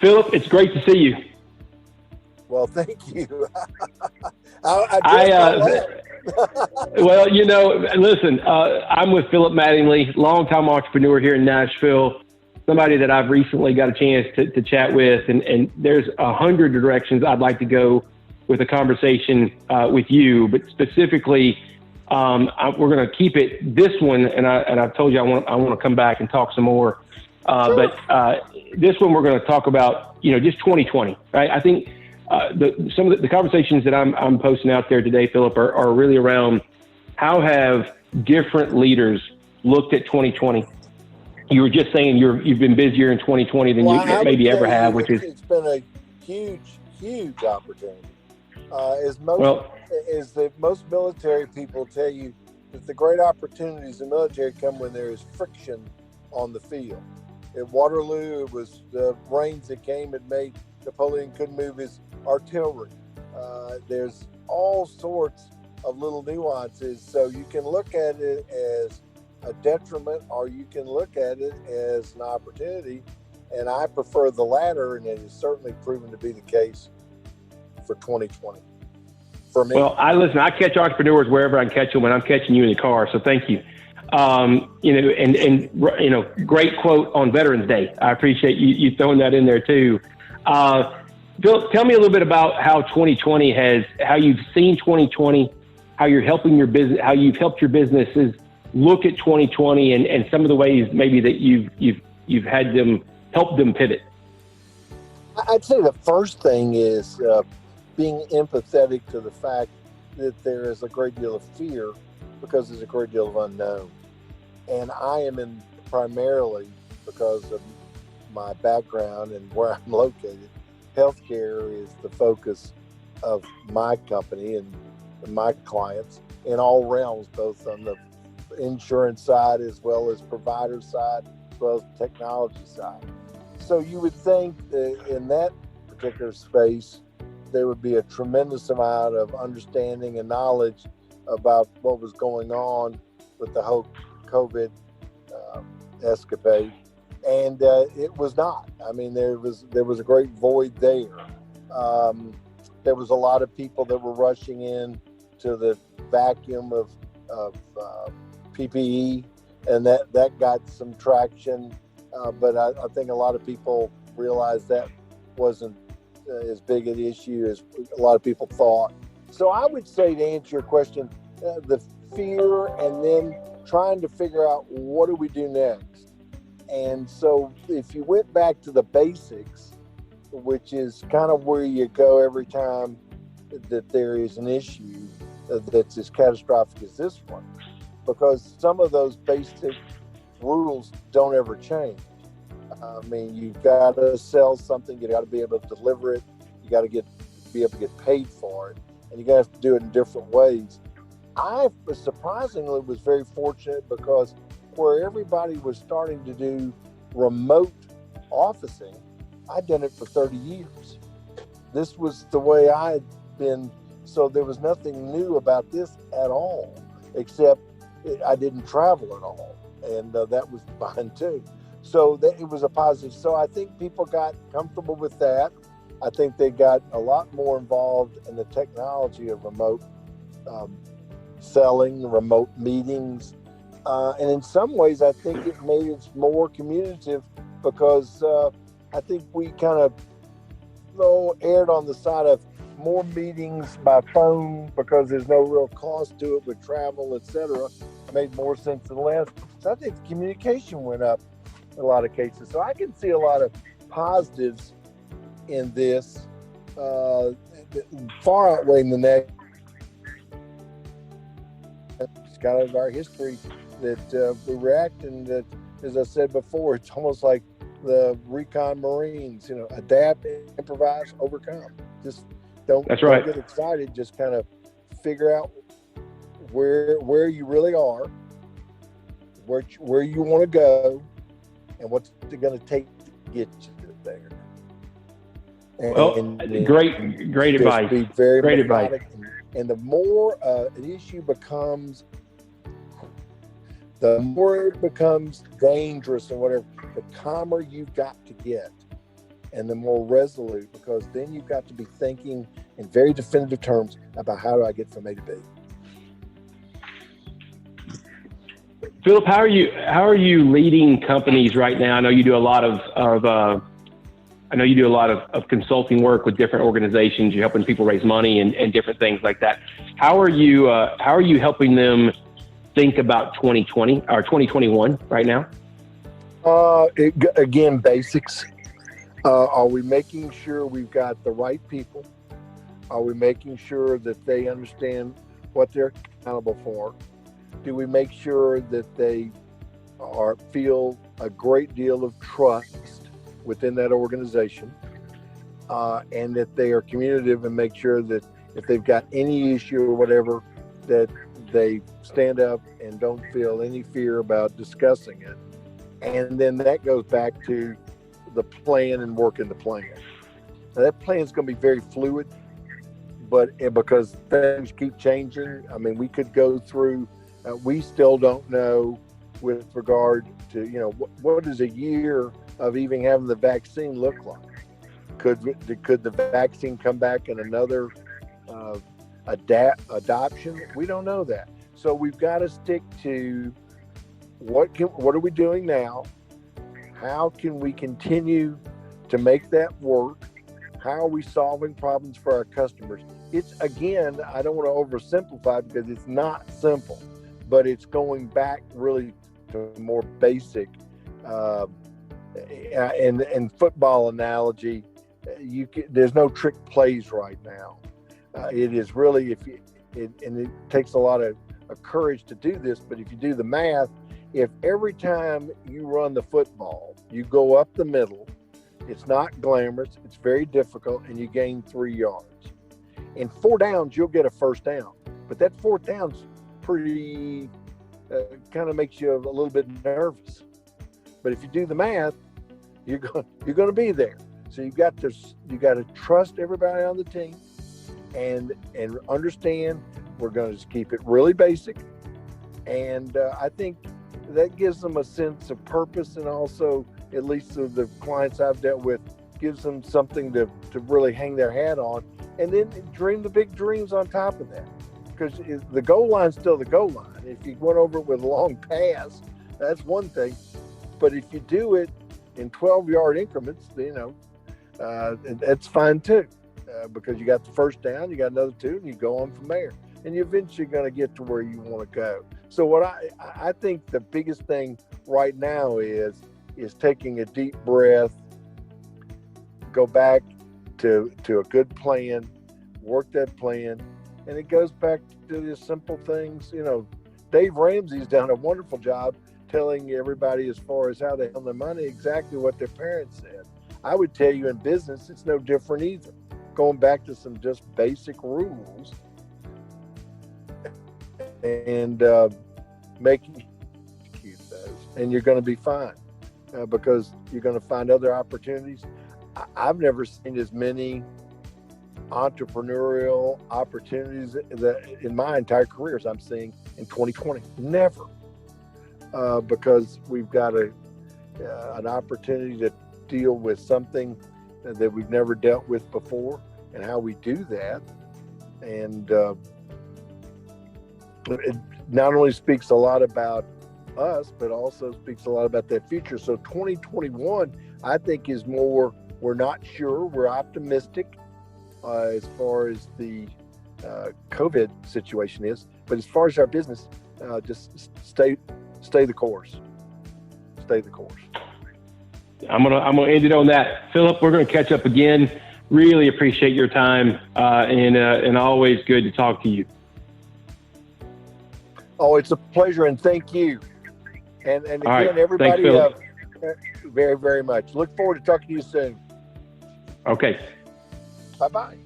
Phillip, it's great to see you. Well, thank you. I I dressed all up. well, listen, I'm with Phillip Mattingley, longtime entrepreneur here in Nashville. Somebody that I've recently got a chance to chat with, and there's 100 directions I'd like to go with a conversation with you, but specifically, we're going to keep it this one, and I've told you I want to come back and talk some more. Sure. But this one we're going to talk about, just 2020, right? I think some of the conversations that I'm posting out there today, Phillip, are really around how have different leaders looked at 2020. You were just saying you've been busier in 2020 than Well, you I would maybe ever tell have, you which is it's been a huge opportunity. As most well, as the most military people tell you that the great opportunities in the military come when there is friction on the field. At Waterloo, it was the rains that came and made Napoleon couldn't move his artillery. There's all sorts of little nuances, so you can look at it as a detriment or you can look at it as an opportunity, and I prefer the latter, and it has certainly proven to be the case for 2020 for me. well, I catch entrepreneurs wherever I can catch them when I'm catching you in the car. So thank you. Great quote on Veterans Day. I appreciate you throwing that in there too. Bill, tell me a little bit about how you've seen 2020, how you're helping your business, how you've helped your businesses look at 2020, and some of the ways maybe that you've had them help them pivot. I'd say the first thing is being empathetic to the fact that there is a great deal of fear because there's a great deal of unknown. And I am in primarily because of my background and where I'm located. Healthcare is the focus of my company and my clients in all realms, both on the insurance side as well as provider side, as well as technology side. So you would think that in that particular space, there would be a tremendous amount of understanding and knowledge about what was going on with the whole COVID escapade, and it was not. I mean, there was a great void there. There was a lot of people that were rushing in to the vacuum of PPE, and that got some traction. But I think a lot of people realized that wasn't as big an issue as a lot of people thought. So I would say, to answer your question, the fear and then trying to figure out what do we do next. And so if you went back to the basics, which is kind of where you go every time that there is an issue that's as catastrophic as this one, because some of those basic rules don't ever change. I mean, you've got to sell something, you got to be able to deliver it, you got to be able to get paid for it, and you got to do it in different ways. I surprisingly was very fortunate because where everybody was starting to do remote officing, I'd done it for 30 years. This was the way I had been, so there was nothing new about this at all, except I didn't travel at all, and that was fine too. So it was a positive. So I think people got comfortable with that. I think they got a lot more involved in the technology of remote selling, remote meetings. And in some ways, I think it made it more communicative because I think we kind of erred on the side of more meetings by phone because there's no real cost to it with travel, etc. It made more sense than less. So I think the communication went up in a lot of cases. So I can see a lot of positives in this, far outweighing the negative. It's kind of our history that we react, and that, as I said before, it's almost like the recon Marines, adapt, improvise, overcome. Just don't get excited. Just kind of figure out where you really are, where you want to go, and what's it going to take to get you there. Great advice. Be very great methodic. advice. And the more an issue becomes, the more it becomes dangerous and whatever, the calmer you've got to get. and the more resolute, because then you've got to be thinking in very definitive terms about how do I get from A to B. Phillip, how are you leading companies right now? I know you do a lot of consulting work with different organizations. You're helping people raise money and different things like that. How are you helping them think about 2020 or 2021 right now? Again, basics. Are we making sure we've got the right people? Are we making sure that they understand what they're accountable for? Do we make sure that they feel a great deal of trust within that organization, and that they are communicative, and make sure that if they've got any issue or whatever, that they stand up and don't feel any fear about discussing it. And then that goes back to the plan and working the plan. Now, that plan is going to be very fluid, but because things keep changing, I mean, we could go through, we still don't know with regard to, what does a year of even having the vaccine look like? Could the vaccine come back in another adoption? We don't know that. So we've got to stick to what are we doing now? How can we continue to make that work? How are we solving problems for our customers? It's, again, I don't want to oversimplify because it's not simple, but it's going back really to more basic. And football analogy, there's no trick plays right now. It is really, and it takes a lot of courage to do this, but if you do the math, if every time you run the football, you go up the middle, it's not glamorous, it's very difficult, and you gain 3 yards. In 4 downs, you'll get a first down, but that fourth down's pretty, kind of makes you a little bit nervous. But if you do the math, you're going to be there. So you got to trust everybody on the team, and understand we're going to just keep it really basic. And I think that gives them a sense of purpose, and also, at least of the clients I've dealt with, gives them something to really hang their hat on, and then dream the big dreams on top of that. Because the goal line's still the goal line. If you went over it with a long pass, that's one thing. But if you do it in 12-yard increments, that's fine too. Because you got the first down, you got another 2, and you go on from there. And you're eventually going to get to where you want to go. So what I think the biggest thing right now is taking a deep breath, go back to a good plan, work that plan, and it goes back to the simple things. Dave Ramsey's done a wonderful job telling everybody as far as how they handle their money exactly what their parents said. I would tell you in business, it's no different either. Going back to some just basic rules and making those, and you're going to be fine because you're going to find other opportunities. I've never seen as many entrepreneurial opportunities that in my entire career as I'm seeing in 2020. Never, because we've got an opportunity to deal with something that we've never dealt with before, and how we do that. And it not only speaks a lot about us, but also speaks a lot about that future. So 2021, I think, is more, we're not sure, we're optimistic as far as the COVID situation is. But as far as our business, just stay the course. Stay the course. I'm gonna end it on that. Phillip, we're gonna catch up again. Really appreciate your time, and always good to talk to you. Oh, it's a pleasure, and thank you. And again, right. everybody, Thanks, very, very much. Look forward to talking to you soon. Okay. Bye-bye.